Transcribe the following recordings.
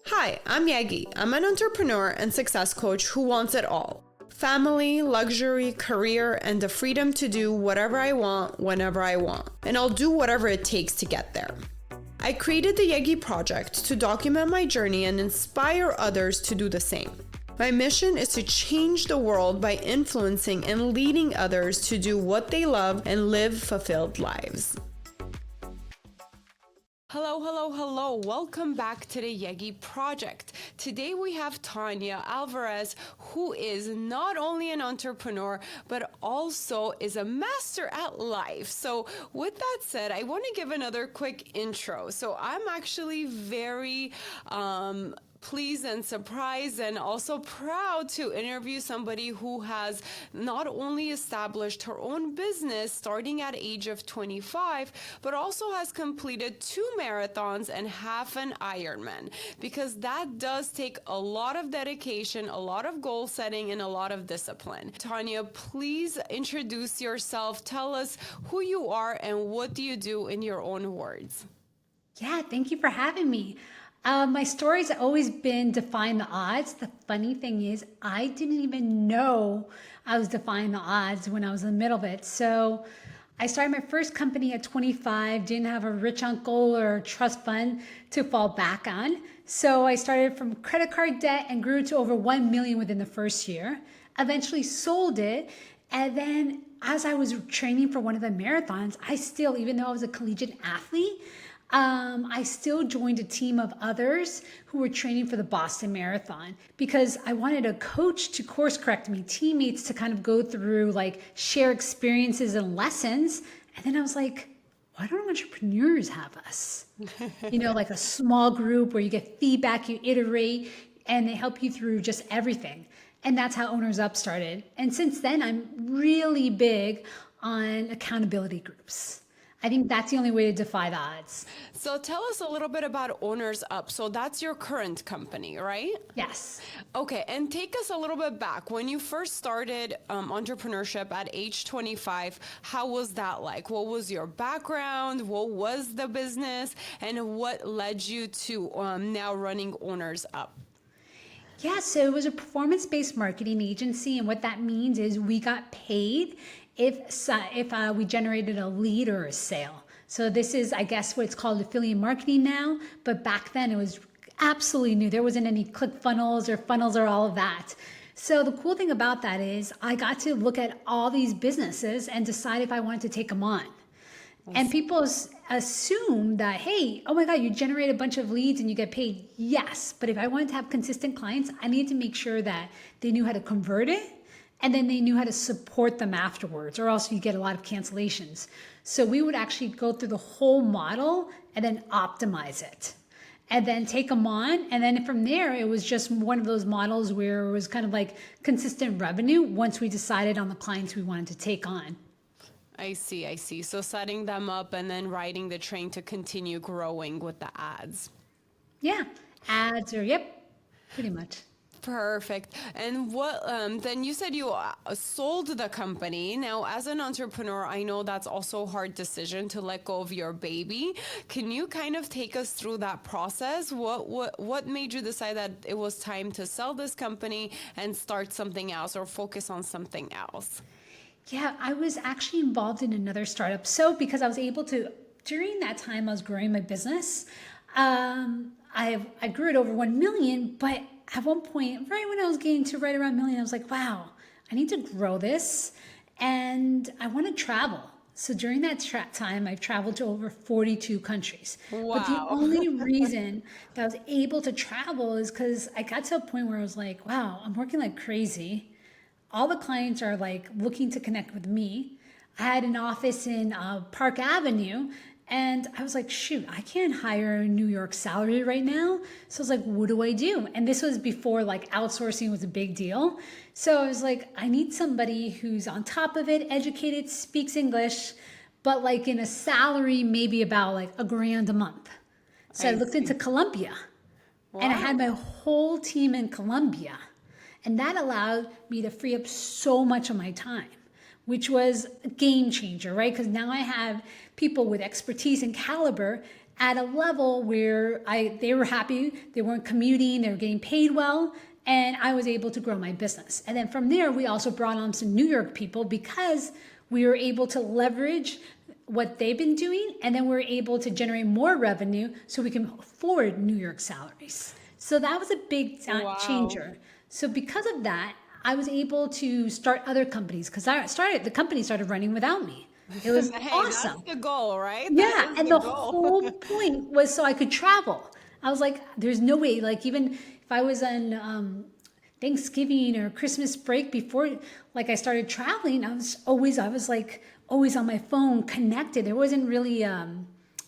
Hi, I'm Yegi. I'm an entrepreneur and success coach who wants it all. Family, luxury, career, and the freedom to do whatever I want, whenever I want. And I'll do whatever it takes to get there. I created the Yegi project to document my journey and inspire others to do the same. My mission is to change the world by influencing and leading others to do what they love and live fulfilled lives. Hello. Welcome back to the Yegi project. Today we have Tanya Alvarez, who is not only an entrepreneur, but also is a master at life. So with that said, I want to give another quick intro. So I'm actually very pleased and surprised and also proud to interview somebody who has not only established her own business starting at age of 25, but also has completed 2 marathons and half an Ironman, because that does take a lot of dedication, a lot of goal setting, and a lot of discipline. Tanya, please introduce yourself. Tell us who you are and what do you do in your own words. Yeah, thank you for having me. My story's always been defying the odds. The funny thing is, I didn't even know I was defying the odds when I was in the middle of it. So I started my first company at 25, didn't have a rich uncle or trust fund to fall back on. So I started from credit card debt and grew to over 1 million within the first year. Eventually sold it. And then as I was training for one of the marathons, I still, even though I was a collegiate athlete, I still joined a team of others who were training for the Boston Marathon because I wanted a coach to course correct me, teammates to kind of go through, like, share experiences and lessons. And then I was like, why don't entrepreneurs have us? Like a small group where you get feedback, you iterate, and they help you through just everything. And that's how OwnersUp started. And since then, I'm really big on accountability groups. I think that's the only way to defy the odds. So tell us a little bit about OwnersUp. So that's your current company, right? Yes. Okay, and take us a little bit back. When you first started entrepreneurship at age 25, how was that like? What was your background? What was the business? And what led you to now running OwnersUp? Yeah, so it was a performance-based marketing agency, and what that means is we got paid if we generated a lead or a sale. So this is, I guess, what it's called affiliate marketing now, but back then it was absolutely new. There wasn't any ClickFunnels or all of that. So the cool thing about that is I got to look at all these businesses and decide if I wanted to take them on. And people assume that, hey, oh my God, you generate a bunch of leads and you get paid. Yes, but if I wanted to have consistent clients, I needed to make sure that they knew how to convert it and then they knew how to support them afterwards, or else you get a lot of cancellations. So we would actually go through the whole model and then optimize it and then take them on. And then from there, it was just one of those models where it was kind of like consistent revenue once we decided on the clients we wanted to take on. I see. So setting them up and then riding the train to continue growing with the ads. Yeah, ads pretty much. Perfect. And what then you said you sold the company. Now, as an entrepreneur, I know that's also a hard decision to let go of your baby. Can you kind of take us through that process? What made you decide that it was time to sell this company and start something else or focus on something else? Yeah, I was actually involved in another startup. So because I was able to, during that time I was growing my business, I grew it over 1 million, but at one point, right when I was getting to right around 1 million, I was like, wow, I need to grow this and I want to travel. So during that time, I've traveled to over 42 countries. Wow. But the only reason that I was able to travel is because I got to a point where I was like, wow, I'm working like crazy. All the clients are like looking to connect with me. I had an office in Park Avenue, and I was like, shoot, I can't hire a New York salary right now. So I was like, what do I do? And this was before like outsourcing was a big deal. So I was like, I need somebody who's on top of it, educated, speaks English, but like in a salary, maybe about like $1,000 a month. So I looked into Colombia. Wow. And I had my whole team in Colombia. And that allowed me to free up so much of my time, which was a game changer, right? Because now I have people with expertise and caliber at a level where they were happy, they weren't commuting, they were getting paid well, and I was able to grow my business. And then from there, we also brought on some New York people because we were able to leverage what they've been doing, and then we're able to generate more revenue so we can afford New York salaries. So that was a big Wow. changer. So because of that, I was able to start other companies because the company started running without me. It was Hey, that's awesome. the goal, right? That Yeah, is and the the goal. whole point was so I could travel. I was like, there's no way. Like even if I was on Thanksgiving or Christmas break before, like I started traveling, I was like always on my phone, connected. There wasn't really a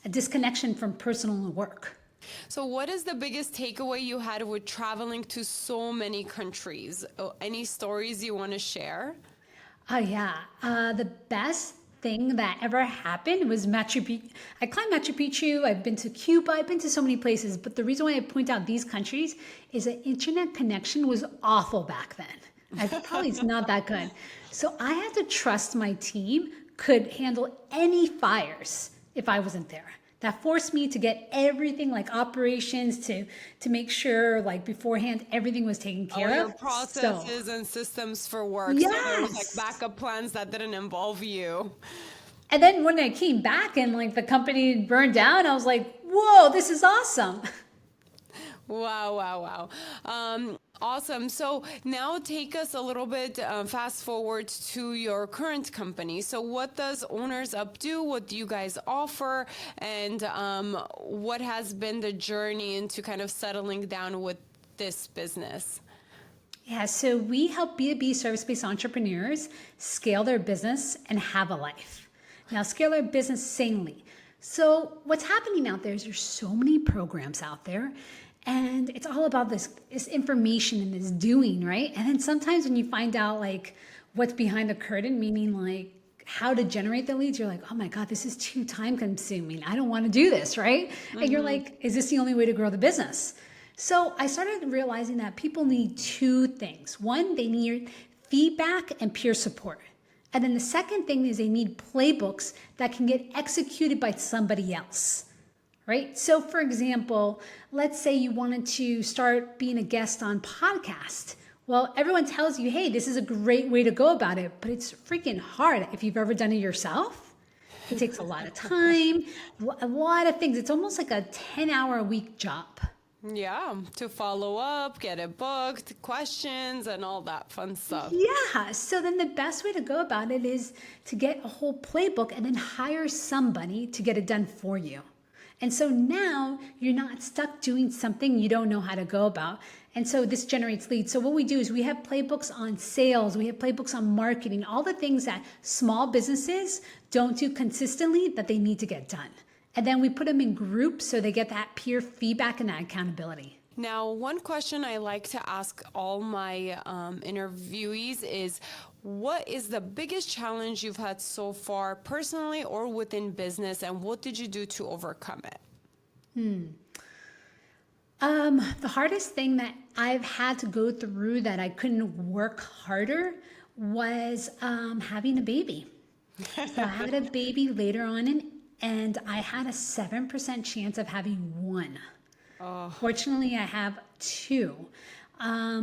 disconnection from personal and work. So, what is the biggest takeaway you had with traveling to so many countries? Any stories you want to share? Oh yeah, the best thing that ever happened was Machu Picchu. I climbed Machu Picchu. I've been to Cuba. I've been to so many places. But the reason why I point out these countries is that internet connection was awful back then. Probably it's not that good. So I had to trust my team could handle any fires if I wasn't there. That forced me to get everything like operations to make sure like beforehand everything was taken All care your of. So processes and systems for work. So, there was like yes. backup plans that didn't involve you. And then when I came back and like the company burned down, I was like, whoa, this is awesome. Wow, wow, wow. Awesome. So now take us a little bit fast forward to your current company. So what does OwnersUp do? What do you guys offer? And what has been the journey into kind of settling down with this business? Yeah, so we help B2B service-based entrepreneurs scale their business and have a life. Now, scale their business sanely. So what's happening out there is there's so many programs out there, and it's all about this information and this doing, right? And then sometimes when you find out like what's behind the curtain, meaning like how to generate the leads, you're like, oh my God, this is too time consuming. I don't want to do this, right? And you're like, is this the only way to grow the business? So I started realizing that people need two things. One, they need feedback and peer support. And then the second thing is they need playbooks that can get executed by somebody else, right? So for example, let's say you wanted to start being a guest on podcast. Well, everyone tells you, hey, this is a great way to go about it, but it's freaking hard if you've ever done it yourself. It takes a lot of time, a lot of things. It's almost like a 10-hour a week job. Yeah, to follow up, get it booked, questions, and all that fun stuff. Yeah. So then the best way to go about it is to get a whole playbook and then hire somebody to get it done for you. And so now you're not stuck doing something you don't know how to go about. And so this generates leads. So what we do is we have playbooks on sales, we have playbooks on marketing, all the things that small businesses don't do consistently that they need to get done. And then we put them in groups so they get that peer feedback and that accountability. Now, one question I like to ask all my interviewees is, what is the biggest challenge you've had so far, personally or within business, and what did you do to overcome it? The hardest thing that I've had to go through that I couldn't work harder was having a baby. So I had a baby later on and I had a 7% chance of having one. Oh, Fortunately, I have two. So I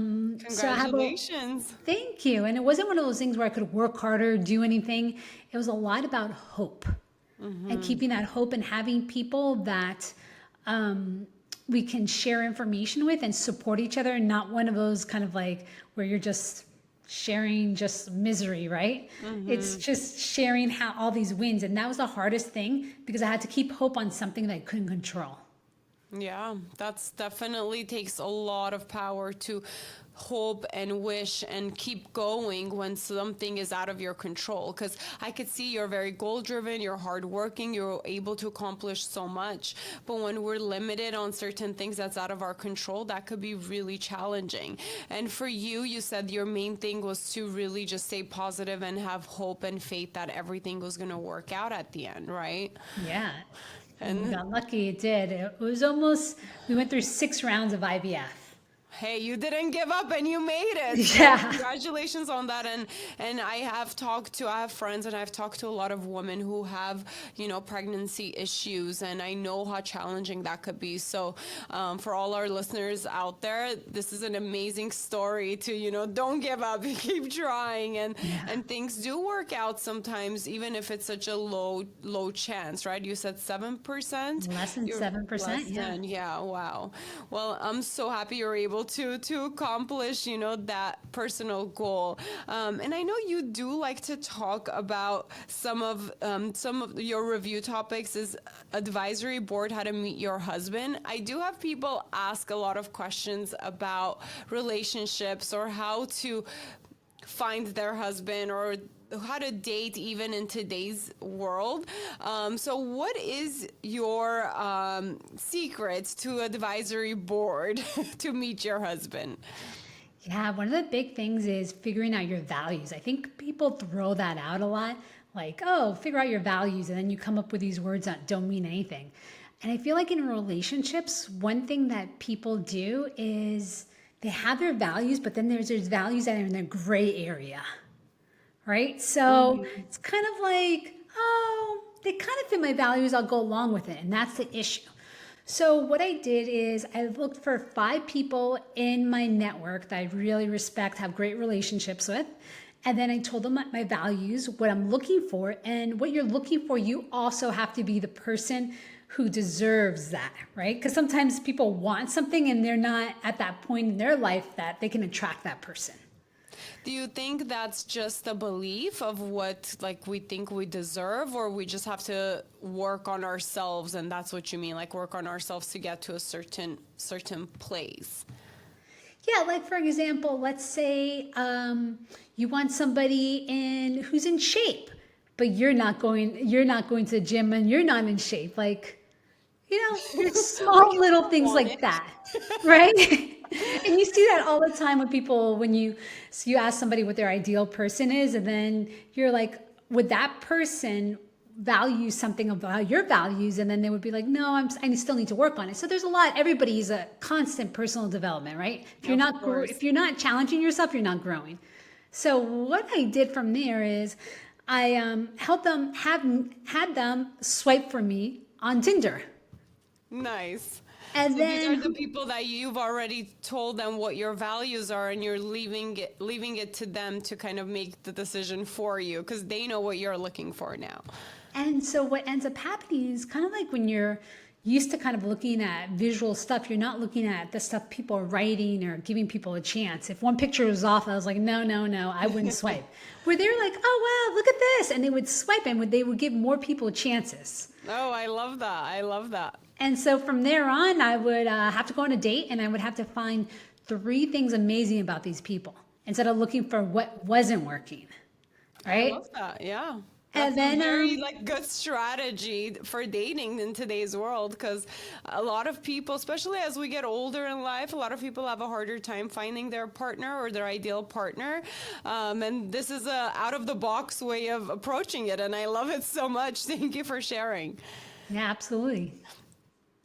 have congratulations. thank you. And it wasn't one of those things where I could work harder, do anything. It was a lot about hope and keeping that hope and having people that we can share information with and support each other. Not one of those kind of like where you're just sharing just misery, right? It's just sharing how all these wins. And that was the hardest thing because I had to keep hope on something that I couldn't control. Yeah, that's definitely takes a lot of power to hope and wish and keep going when something is out of your control. Because I could see you're very goal driven, you're hardworking, you're able to accomplish so much. But when we're limited on certain things that's out of our control, that could be really challenging. And for you, you said your main thing was to really just stay positive and have hope and faith that everything was going to work out at the end, right? Yeah. And we got lucky it did. It was almost, we went through 6 rounds of IVF. Hey, you didn't give up and you made it. So Yeah. congratulations on that. And I have friends and I've talked to a lot of women who have, pregnancy issues, and I know how challenging that could be. So for all our listeners out there, this is an amazing story to, don't give up, keep trying, and things do work out sometimes, even if it's such a low chance, right? You said 7%? Less than You're 7%. less Yeah. than, yeah, wow. Well, I'm so happy you're able to accomplish, that personal goal. And I know you do like to talk about some of your review topics is advisory board, how to meet your husband. I do have people ask a lot of questions about relationships or how to find their husband or how to date even in today's world. So what is your secret to advisory board to meet your husband? Yeah, one of the big things is figuring out your values. I think people throw that out a lot, like, oh, figure out your values, and then you come up with these words that don't mean anything. And I feel like in relationships, one thing that people do is they have their values, but then there's values that are in the gray area, right? So it's kind of like, oh, they kind of fit my values, I'll go along with it. And that's the issue. So what I did is I looked for 5 people in my network that I really respect, have great relationships with. And then I told them my values, what I'm looking for. And what you're looking for, you also have to be the person who deserves that, right? Because sometimes people want something and they're not at that point in their life that they can attract that person. Do you think that's just a belief of what like we think we deserve, or we just have to work on ourselves, and that's what you mean, like work on ourselves to get to a certain place? Yeah, like for example, let's say you want somebody who's in shape, but you're not going to the gym and you're not in shape. Like, small little things Want like it. that, right? And you see that all the time with people when you ask somebody what their ideal person is, and then you're like, would that person value something about your values? And then they would be like, no, I still need to work on it. So there's a lot. Everybody's a constant personal development, right? Of course. If you're not challenging yourself, you're not growing. So what I did from there is I helped them had them swipe for me on Tinder. Nice. And So these are the then, people that you've already told them what your values are, and you're leaving it to them to kind of make the decision for you because they know what you're looking for now. and so what ends up happening is kind of like when you're used to kind of looking at visual stuff, you're not looking at the stuff people are writing or giving people a chance. If one picture was off, I was like, no, no, no, I wouldn't swipe. Where they're like, oh, wow, look at this. And they would swipe and they would give more people chances. Oh, I love that. I love that. And so from there on, I would have to go on a date and I would have to find 3 things amazing about these people instead of looking for what wasn't working. I Right. love that. Yeah. And That's a then, very like good strategy for dating in today's world, because a lot of people, especially as we get older in life, a lot of people have a harder time finding their partner or their ideal partner. And this is a out of the box way of approaching it. And I love it so much. Thank you for sharing. yeah, absolutely.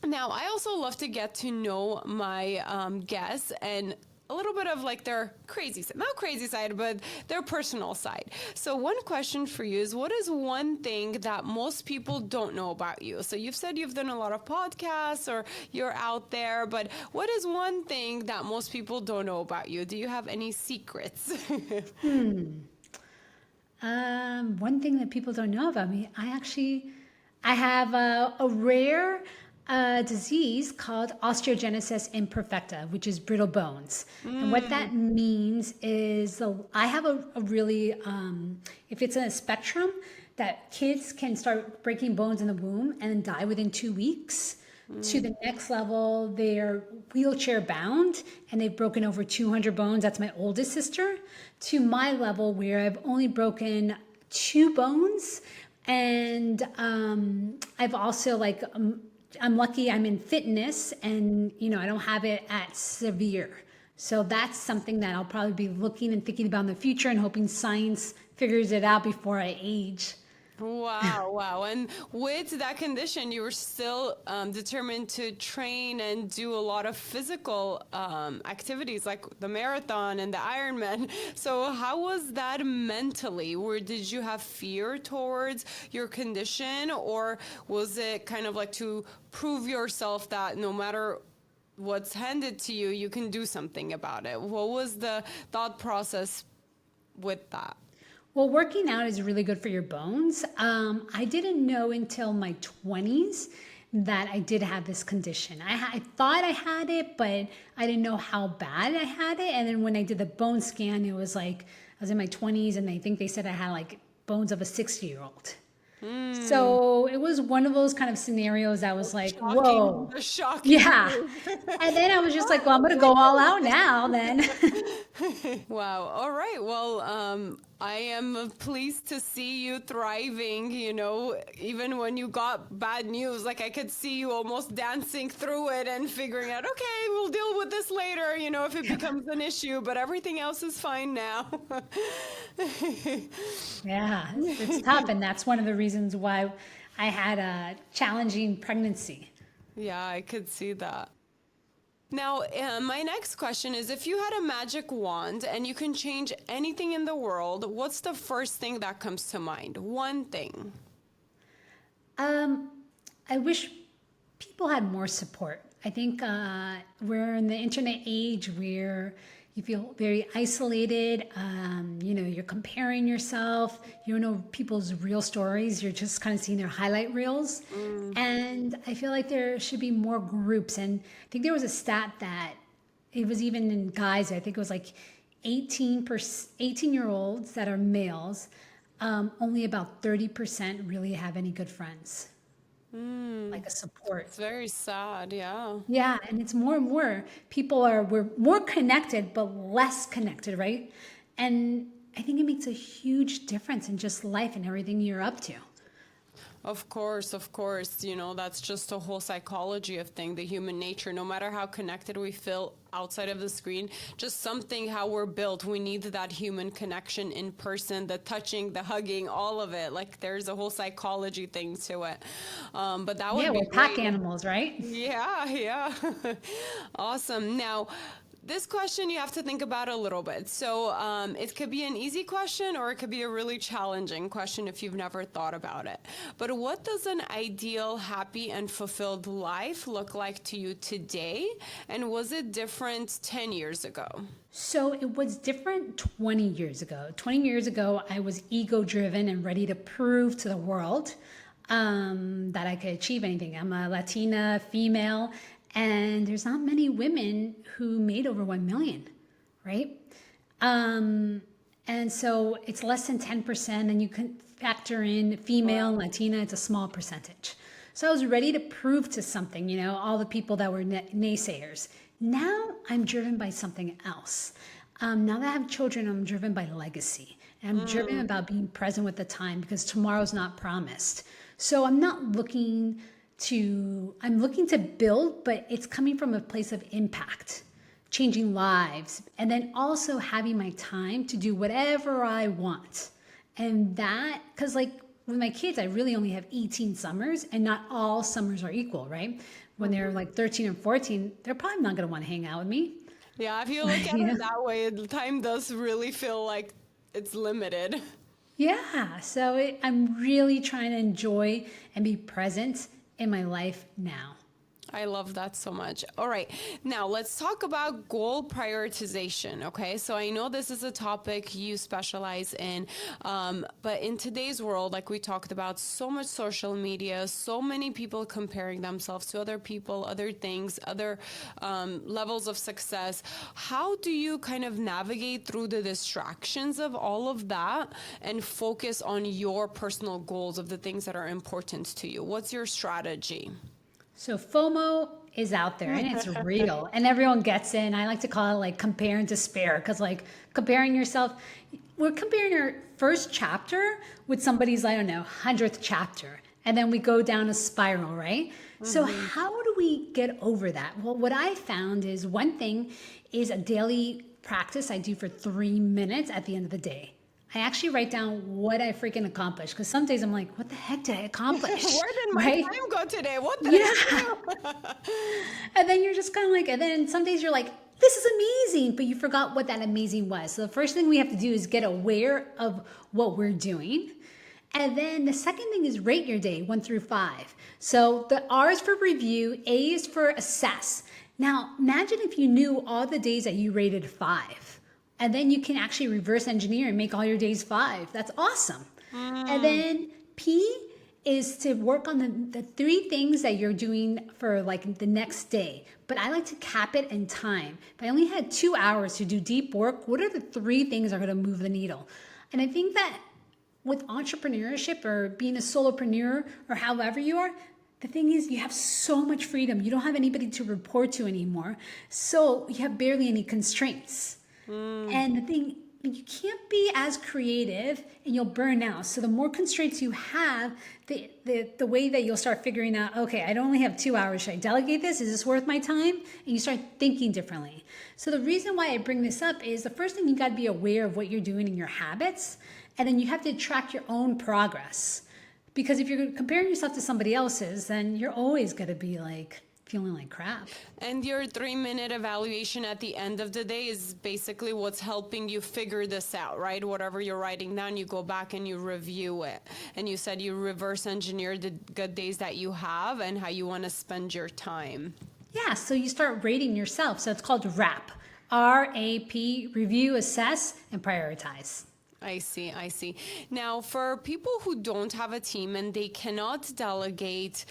Now, I also love to get to know my guests and a little bit of like their crazy side, not crazy side, but their personal side. So one question for you is, what is one thing that most people don't know about you? So you've said you've done a lot of podcasts or you're out there, but what is one thing that most people don't know about you? Do you have any secrets? One thing that people don't know about me, I have a rare disease called osteogenesis imperfecta, which is brittle bones. And what that means is I have a really, if it's in a spectrum, that kids can start breaking bones in the womb and die within 2 weeks. To the next level, they're wheelchair bound and they've broken over 200 bones. That's my oldest sister. To my level, where I've only broken 2 bones. And I've also I'm lucky I'm in fitness and, I don't have it at severe. So that's something that I'll probably be looking and thinking about in the future and hoping science figures it out before I age. Wow, wow. And with that condition, you were still determined to train and do a lot of physical activities like the marathon and the Ironman. So, how was that mentally? Did you have fear towards your condition, or was it kind of like to prove yourself that no matter what's handed to you, you can do something about it? What was the thought process with that? Well, working out is really good for your bones. I didn't know until my 20s that I did have this condition. I thought I had it, but I didn't know how bad I had it. And then when I did the bone scan, it was like I was in my 20s, and I think they said I had like bones of a 60-year-old. So it was one of those kind of scenarios that was like, Shocking, whoa. the shocking Yeah. news. And then I was just like, well, I'm going to go all out now then. Wow. All right. Well, I am pleased to see you thriving, even when you got bad news. Like I could see you almost dancing through it and figuring out, okay, we'll deal with this later, if it becomes an issue, but everything else is fine now. Yeah, it's tough. And that's one of the reasons why I had a challenging pregnancy. Yeah, I could see that. Now, my next question is if you had a magic wand and you can change anything in the world, what's the first thing that comes to mind? One thing. Um, I wish people had more support. I think we're in the internet age where you feel very isolated. You're comparing yourself. You don't know people's real stories. You're just kind of seeing their highlight reels. And I feel like there should be more groups. And I think there was a stat that it was even in guys. I think it was like 18-year-olds that are males. Only about 30% really have any good friends, like a support. It's very sad, yeah. Yeah, and it's more and more we're more connected but less connected, right? And I think it makes a huge difference in just life and everything you're up to. Of course, of course. That's just a whole psychology of thing, the human nature. No matter how connected we feel outside of the screen, just something how we're built. We need that human connection in person, the touching, the hugging, all of it. Like there's a whole psychology thing to it. But that would Yeah, be we're pack great. animals, right? Yeah, yeah. Awesome. Now, this question you have to think about a little bit. So it could be an easy question or it could be a really challenging question if you've never thought about it. But what does an ideal, happy, and fulfilled life look like to you today? And was it different 10 years ago? So it was different 20 years ago. 20 years ago, I was ego driven and ready to prove to the world that I could achieve anything. I'm a Latina female, and there's not many women who made over 1 million, right? And so it's less than 10%, and you can factor in female and Latina, it's a small percentage. So I was ready to prove to something, all the people that were naysayers. Now I'm driven by something else. Now that I have children, I'm driven by legacy. And I'm driven about being present with the time because tomorrow's not promised. So I'm looking to build, but it's coming from a place of impact, changing lives, and then also having my time to do whatever I want. And that, because like with my kids, I really only have 18 summers, and not all summers are equal, right? When they're like 13 and 14, they're probably not going to want to hang out with me. Yeah, if you look at it that way, the time does really feel like it's limited. Yeah, so I'm really trying to enjoy and be present in my life now. I love that so much. All right. Now let's talk about goal prioritization. Okay. So I know this is a topic you specialize in, but in today's world, like we talked about, so much social media, so many people comparing themselves to other people, other things, other levels of success. How do you kind of navigate through the distractions of all of that and focus on your personal goals of the things that are important to you? What's your strategy? So FOMO is out there and it's real and everyone gets it. And I like to call it like compare and despair because like comparing yourself, we're comparing our first chapter with somebody's, I don't know, 100th chapter. And then we go down a spiral, right? So how do we get over that? Well, what I found is one thing is a daily practice I do for 3 minutes at the end of the day. I actually write down what I freaking accomplished. Because some days I'm like, what the heck did I accomplish? Where did my Right? time go today? What did I Yeah. do? And then you're just kind of like, and then some days you're like, this is amazing, but you forgot what that amazing was. So the first thing we have to do is get aware of what we're doing. And then the second thing is rate your day 1 through 5. So the R is for review, A is for assess. Now, imagine if you knew all the days that you rated 5, and then you can actually reverse engineer and make all your days 5. That's awesome. And then P is to work on the 3 things that you're doing for like the next day. But I like to cap it in time. If I only had 2 hours to do deep work, what are the 3 things that are going to move the needle? And I think that with entrepreneurship or being a solopreneur or however you are, the thing is you have so much freedom. You don't have anybody to report to anymore. So you have barely any constraints. And the thing, you can't be as creative and you'll burn out. So the more constraints you have, the way that you'll start figuring out, okay, I only have 2 hours. Should I delegate this? Is this worth my time? And you start thinking differently. So the reason why I bring this up is the first thing you got to be aware of what you're doing in your habits. And then you have to track your own progress. Because if you're comparing yourself to somebody else's, then you're always going to be like feeling like crap. And your 3-minute evaluation at the end of the day is basically what's helping you figure this out, right? Whatever you're writing down, you go back and you review it. And you said you reverse engineer the good days that you have and how you want to spend your time. Yeah, so you start rating yourself. So it's called RAP. RAP, review, assess, and prioritize. I see, I see. Now, for people who don't have a team and they cannot delegate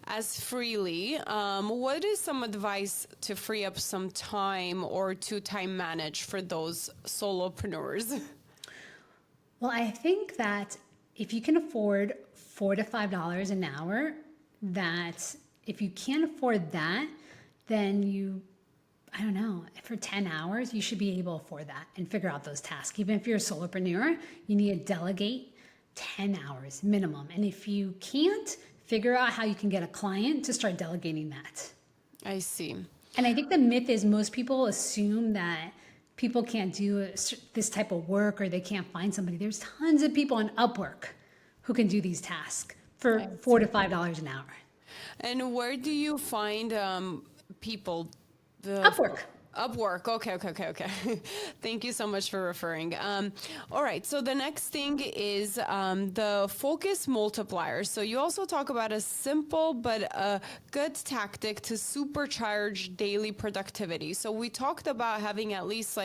as freely, what is some advice to free up some time or to time manage for those solopreneurs? Well, I think that if you can afford $4 to $5 an hour, that if you can't afford that, then I don't know, for 10 hours, you should be able to afford that and figure out those tasks. Even if you're a solopreneur, you need to delegate 10 hours minimum. And if you can't, figure out how you can get a client to start delegating that. I see. And I think the myth is most people assume that people can't do this type of work or they can't find somebody. There's tons of people on Upwork who can do these tasks for $4 to $5 an hour. And where do you find people? Upwork. Upwork. Okay. Thank you so much for referring. All right. So the next thing is the focus multiplier. So you also talk about a simple but a good tactic to supercharge daily productivity. So we talked about having at least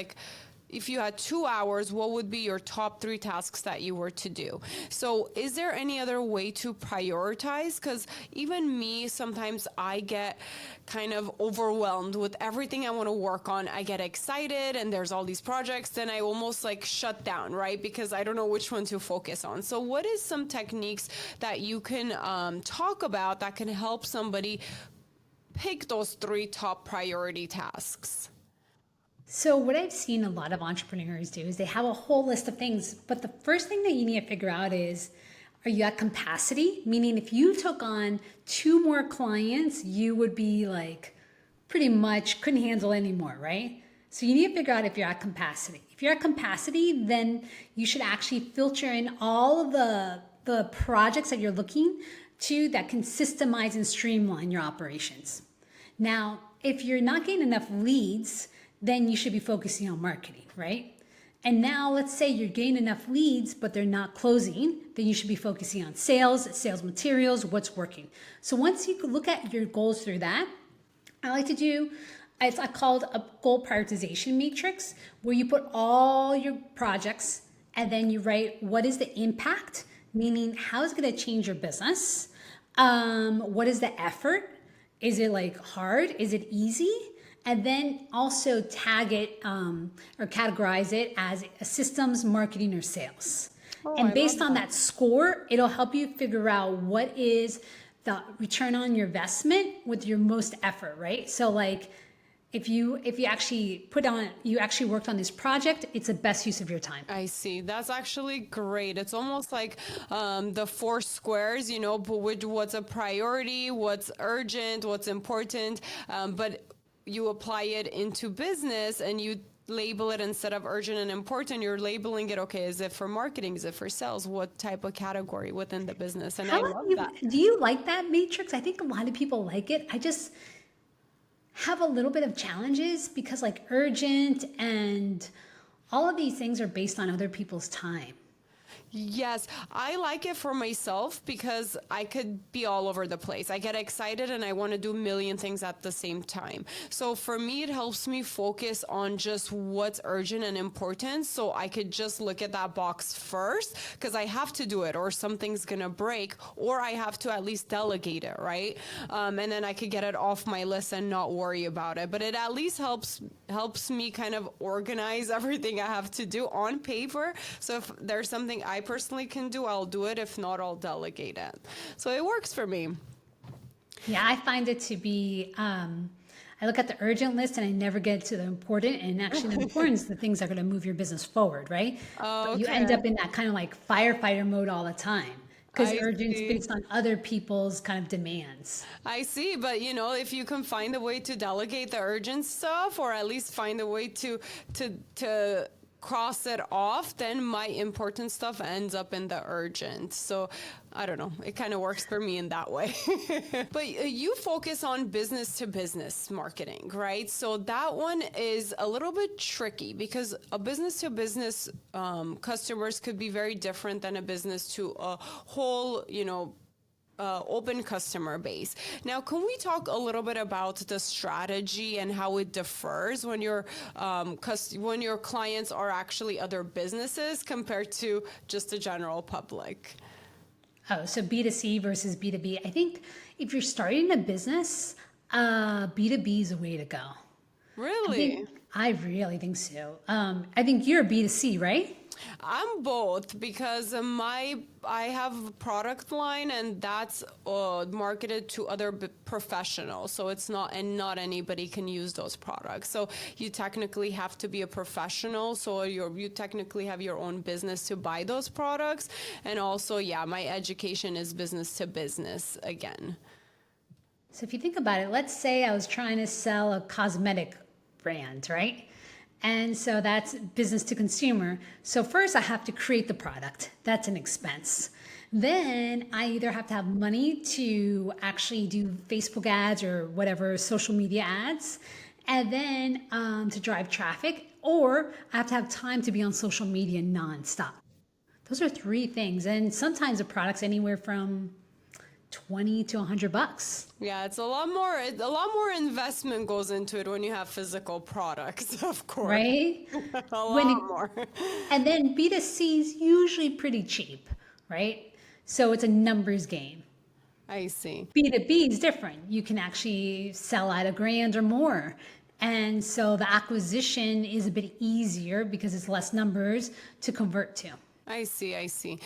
if you had 2 hours, what would be your top 3 tasks that you were to do? So is there any other way to prioritize? Because even me, sometimes I get kind of overwhelmed with everything I want to work on. I get excited and there's all these projects, then I almost shut down, right? Because I don't know which one to focus on. So what is some techniques that you can talk about that can help somebody pick those 3 top priority tasks? So what I've seen a lot of entrepreneurs do is they have a whole list of things, but the first thing that you need to figure out is, are you at capacity? Meaning if you took on 2 more clients, you would be pretty much couldn't handle anymore, right? So you need to figure out if you're at capacity. If you're at capacity, then you should actually filter in all of the projects that you're looking to that can systemize and streamline your operations. Now, if you're not getting enough leads, then you should be focusing on marketing, right? And now let's say you're getting enough leads, but they're not closing, then you should be focusing on sales materials, what's working. So once you look at your goals through that, I like to do, it's called a goal prioritization matrix, where you put all your projects and then you write what is the impact, meaning how is it going to change your business? What is the effort? Is it hard? Is it easy? And then also tag it or categorize it as a systems, marketing, or sales. And based on that score, it'll help you figure out what is the return on your investment with your most effort, right? So if you actually you actually worked on this project, it's the best use of your time. I see. That's actually great. It's almost like the 4 squares, but what's a priority, what's urgent, what's important, but you apply it into business and you label it instead of urgent and important, you're labeling it, okay, is it for marketing? Is it for sales? What type of category within the business? And How I about love you? that. Do you like that matrix? I think a lot of people like it. I just have a little bit of challenges because like urgent and all of these things are based on other people's time. Yes, I like it for myself because I could be all over the place. I get excited and I want to do a million things at the same time. So for me, it helps me focus on just what's urgent and important. So I could just look at that box first because I have to do it or something's going to break or I have to at least delegate it, right? And then I could get it off my list and not worry about it. But it at least helps me kind of organize everything I have to do on paper. So if there's something I personally can do, I'll do it. If not, I'll delegate it. So it works for me. Yeah, I find it to be, I look at the urgent list and I never get to the important. And actually, the important is the things that are going to move your business forward, right? But you end Okay. up in that kind of like firefighter mode all the time because I urgent's see. based on other people's kind of demands. I see, but if you can find a way to delegate the urgent stuff, or at least find a way to cross it off, then my important stuff ends up in the urgent. So I don't know. It kind of works for me in that way. But you focus on business to business marketing, right? So that one is a little bit tricky because a business to business customers could be very different than a business to a whole, open customer base. Now, can we talk a little bit about the strategy and how it differs when when your clients are actually other businesses compared to just the general public? Oh, so B2C versus B2B. I think if you're starting a business, B2B is a way to go. Really? I really think so. I think you're B2C, right? I'm both because I have a product line and that's marketed to other professionals. So it's not anybody can use those products. So you technically have to be a professional. So you technically have your own business to buy those products. And also, yeah, my education is business to business again. So if you think about it, let's say I was trying to sell a cosmetic brand, right? And so that's business to consumer. So first I have to create the product. That's an expense. Then I either have to have money to actually do Facebook ads or whatever social media ads, and then to drive traffic, or I have to have time to be on social media nonstop. Those are three things. And sometimes the product's anywhere from 20 to $100. Yeah, it's a lot more investment goes into it when you have physical products, of course. Right? A When lot it, more. and then B2C is usually pretty cheap, right? So it's a numbers game. I see. B2B is different. You can actually sell at $1,000 or more. And so the acquisition is a bit easier because it's less numbers to convert to. I see. I see.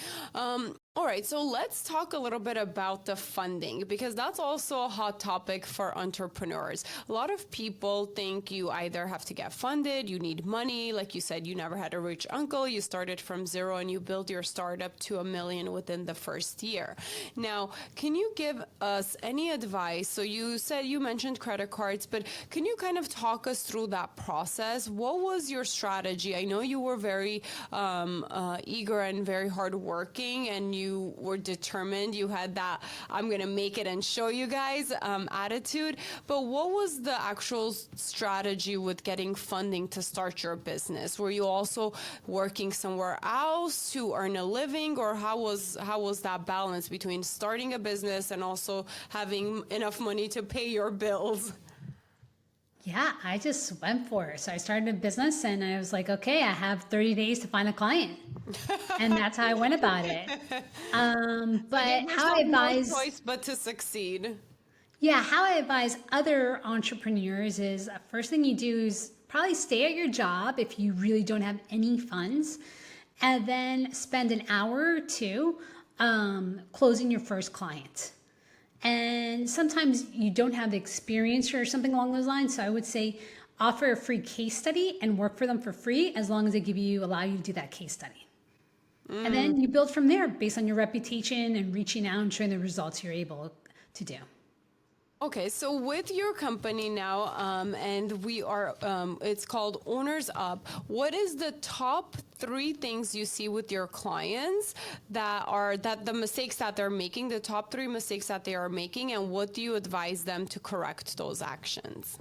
All right. So let's talk a little bit about the funding because that's also a hot topic for entrepreneurs. A lot of people think you either have to get funded, you need money. Like you said, you never had a rich uncle. You started from zero and you built your startup to $1 million within the first year. Now, can you give us any advice? So you mentioned credit cards, but can you kind of talk us through that process? What was your strategy? I know you were very eager and very hardworking and you were determined. You had that I'm going to make it and show you guys attitude. But what was the actual strategy with getting funding to start your business? Were you also working somewhere else to earn a living, or how was that balance between starting a business and also having enough money to pay your bills? Yeah, I just went for it. So I started a business and I was like, okay, I have 30 days to find a client. And that's how I went about it. But Give how I yourself no advise, choice but to succeed. yeah, how I advise other entrepreneurs is first thing you do is probably stay at your job if you really don't have any funds, and then spend an hour or two closing your first client. And sometimes you don't have the experience or something along those lines. So I would say offer a free case study and work for them for free as long as they allow you to do that case study. And then you build from there based on your reputation and reaching out and showing the results you're able to do. Okay, so with your company now, and we are, it's called OwnersUp. What is the top three things you see with your clients that the mistakes that they're making, the top three mistakes that they are making, and what do you advise them to correct those actions?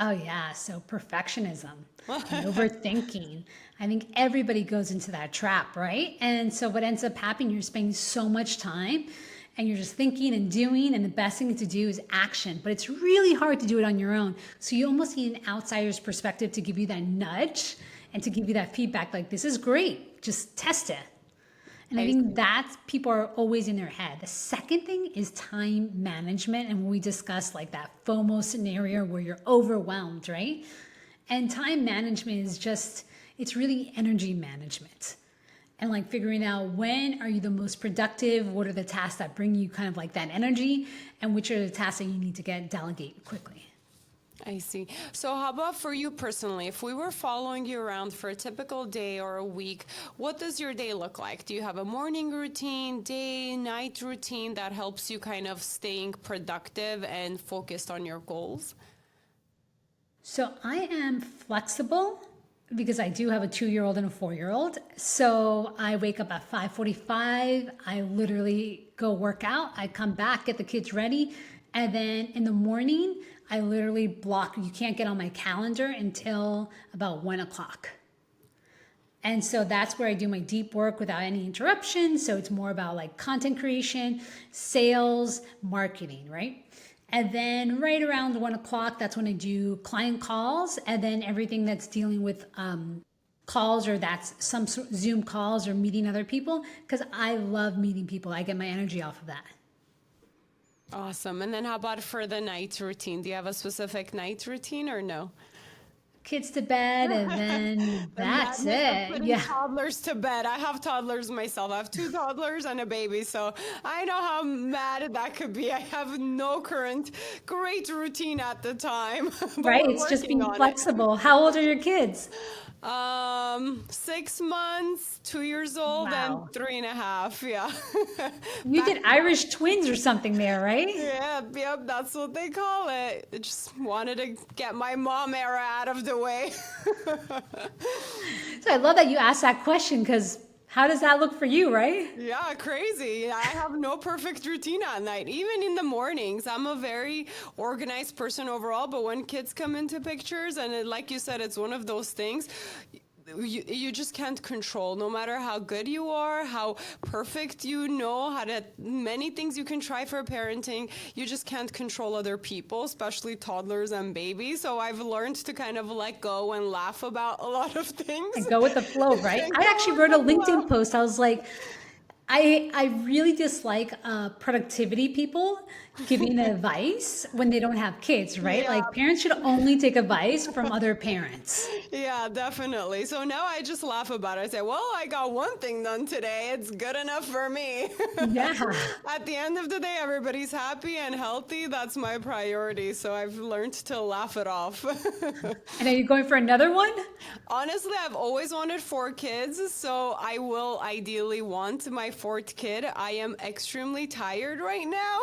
Oh, yeah. So perfectionism and overthinking. I think everybody goes into that trap, right? And so what ends up happening, you're spending so much time and you're just thinking and doing, and the best thing to do is action. But it's really hard to do it on your own. So you almost need an outsider's perspective to give you that nudge and to give you that feedback like, this is great, just test it. And I I think see. that's people are always in their head. The second thing is time management. And when we discuss like that FOMO scenario where you're overwhelmed, right? And time management is just, it's really energy management. And like figuring out when are you the most productive? What are the tasks that bring you kind of like that energy? And which are the tasks that you need to get delegate quickly? I see. So how about for you personally? If we were following you around for a typical day or a week, what does your day look like? Do you have a morning routine, day, night routine that helps you kind of staying productive and focused on your goals? So I am flexible because I do have a 2-year-old and a 4-year-old. So I wake up at 5:45. I literally go work out. I come back, get the kids ready. And then in the morning, I literally block, you can't get on my calendar until about 1 o'clock. And so that's where I do my deep work without any interruption. So it's more about like content creation, sales, marketing, right? And then right around 1 o'clock, that's when I do client calls, and then everything that's dealing with calls, or that's some Zoom calls or meeting other people, because I love meeting people. I get my energy off of that. Awesome. And then how about for the night routine? Do you have a specific night routine or no? Kids to bed, and then The that's madness of it. putting Yeah. toddlers to bed. I have toddlers myself. I have two toddlers and a baby, so I know how mad that could be. I have no current great routine at the time, but Right. we're It's just working being on it. flexible. How old are your kids? 6 months, 2 years old, and Wow. 3.5. Yeah. You Back did Irish twins or something there, right? Yep, that's what they call it. I just wanted to get my mom era out of the way. So I love that you asked that question, because how does that look for you, right? Yeah, crazy. I have no perfect routine at night, even in the mornings. I'm a very organized person overall, but when kids come into pictures, and like you said, it's one of those things. You just can't control, no matter how good you are, how perfect you know how to, many things you can try for parenting, you just can't control other people, especially toddlers and babies. So I've learned to kind of let go and laugh about a lot of things And go with the flow, right? and I go actually with wrote a the flow. LinkedIn post. I was like, I really dislike productivity people giving advice when they don't have kids, right? Yeah, Like parents should only take advice from other parents. yeah, definitely. So now I just laugh about it. I say, well, I got one thing done today. It's good enough for me. Yeah. At the end of the day, everybody's happy and healthy. That's my priority. So I've learned to laugh it off. And are you going for another one? Honestly, I've always wanted 4 kids, so I will ideally want my fourth kid. I am extremely tired right now,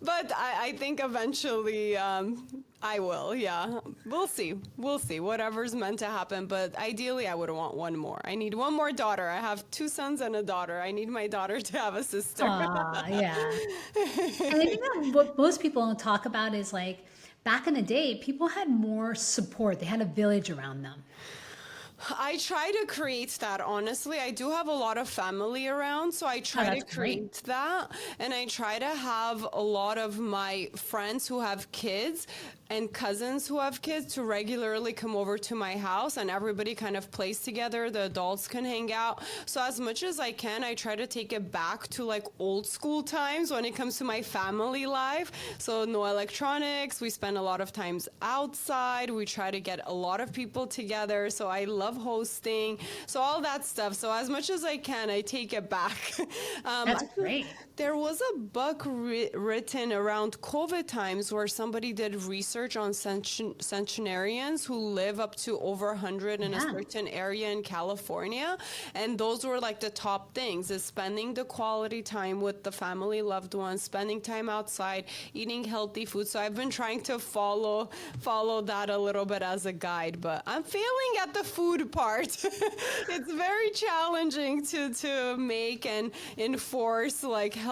but I think eventually I will. Yeah, we'll see. We'll see. Whatever's meant to happen, but ideally, I would want one more. I need one more daughter. I have 2 sons and a daughter. I need my daughter to have a sister. Yeah. And I think that what most people don't talk about is like back in the day, people had more support. They had a village around them. I try to create that, honestly. I do have a lot of family around, so I Oh, try to that's great. create that. And I try to have a lot of my friends who have kids and cousins who have kids to regularly come over to my house, and everybody kind of plays together. The adults can hang out. So as much as I can, I try to take it back to like old school times when it comes to my family life. So no electronics. We spend a lot of times outside. We try to get a lot of people together. So I love hosting. So all that stuff. So as much as I can, I take it back. That's I great. There was a book written around COVID times where somebody did research on centenarians who live up to over 100 in a certain area in California. And those were like the top things, is spending the quality time with the family, loved ones, spending time outside, eating healthy food. So I've been trying to follow that a little bit as a guide, but I'm failing at the food part. It's very challenging to make and enforce like healthy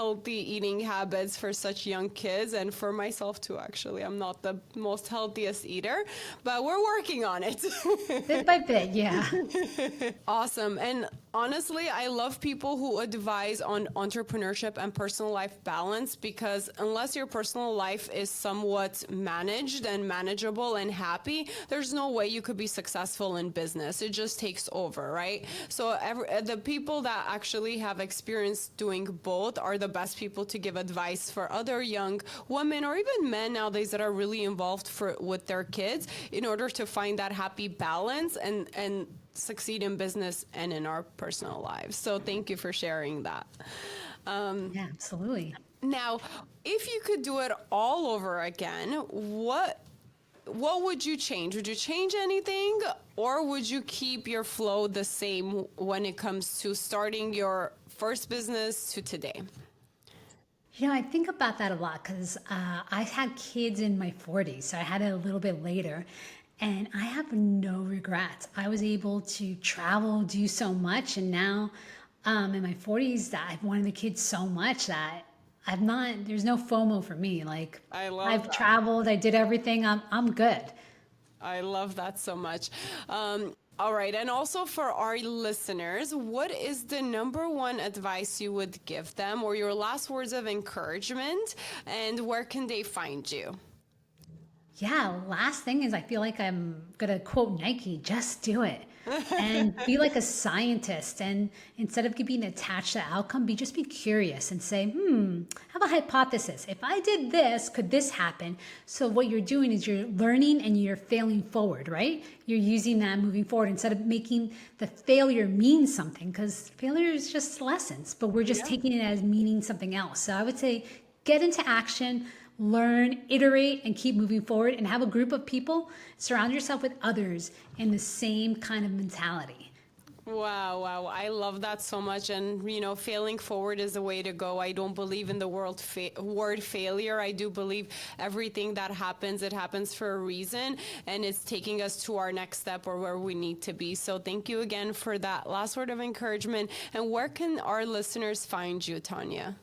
eating habits for such young kids, and for myself too, actually. I'm not the most healthiest eater, but we're working on it. Bit by bit, yeah. Awesome. And honestly, I love people who advise on entrepreneurship and personal life balance, because unless your personal life is somewhat managed and manageable and happy, there's no way you could be successful in business. It just takes over, right? So the people that actually have experience doing both are the best people to give advice for other young women or even men nowadays that are really involved with their kids in order to find that happy balance and succeed in business and in our personal lives. So thank you for sharing that. Yeah, absolutely. Now, if you could do it all over again, what would you change? Would you change anything, or would you keep your flow the same when it comes to starting your first business to today? I think about that a lot because I had kids in my 40s, so I had it a little bit later, and I have no regrets. I was able to travel, do so much, and now in my 40s, I've wanted the kids so much that there's no FOMO for me. Like, I've traveled, I did everything, I'm good. I love that so much. All right. And also for our listeners, what is the number one advice you would give them, or your last words of encouragement, and where can they find you? Yeah, last thing is I feel like I'm going to quote Nike, just do it. And be like a scientist. And instead of being attached to the outcome, just be curious and say, have a hypothesis. If I did this, could this happen? So what you're doing is you're learning and you're failing forward, right? You're using that moving forward instead of making the failure mean something, because failure is just lessons, but we're just taking it as meaning something else. So I would say get into action, learn, iterate, and keep moving forward, and have a group of people. Surround yourself with others in the same kind of mentality. Wow. I love that so much. And, failing forward is the way to go. I don't believe in the word failure. I do believe everything that happens, it happens for a reason, and it's taking us to our next step or where we need to be. So thank you again for that last word of encouragement. And where can our listeners find you, Tanya?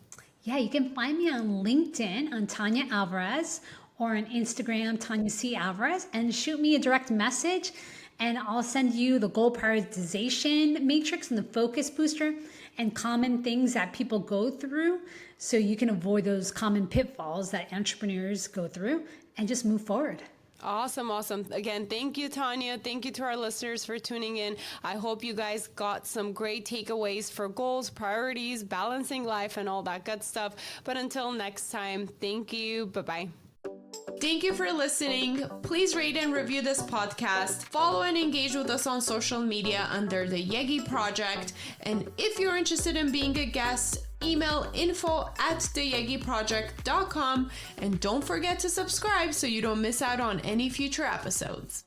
Yeah, you can find me on LinkedIn on Tanya Alvarez, or on Instagram, Tanya C. Alvarez, and shoot me a direct message, and I'll send you the goal prioritization matrix and the focus booster and common things that people go through, so you can avoid those common pitfalls that entrepreneurs go through and just move forward. Awesome. Again, thank you, Tanya. Thank you to our listeners for tuning in. I hope you guys got some great takeaways for goals, priorities, balancing life, and all that good stuff. But until next time, thank you. Bye-bye. Thank you for listening. Please rate and review this podcast. Follow and engage with us on social media under the Yegi Project. And if you're interested in being a guest, email info@theyegiproject.com, and don't forget to subscribe so you don't miss out on any future episodes.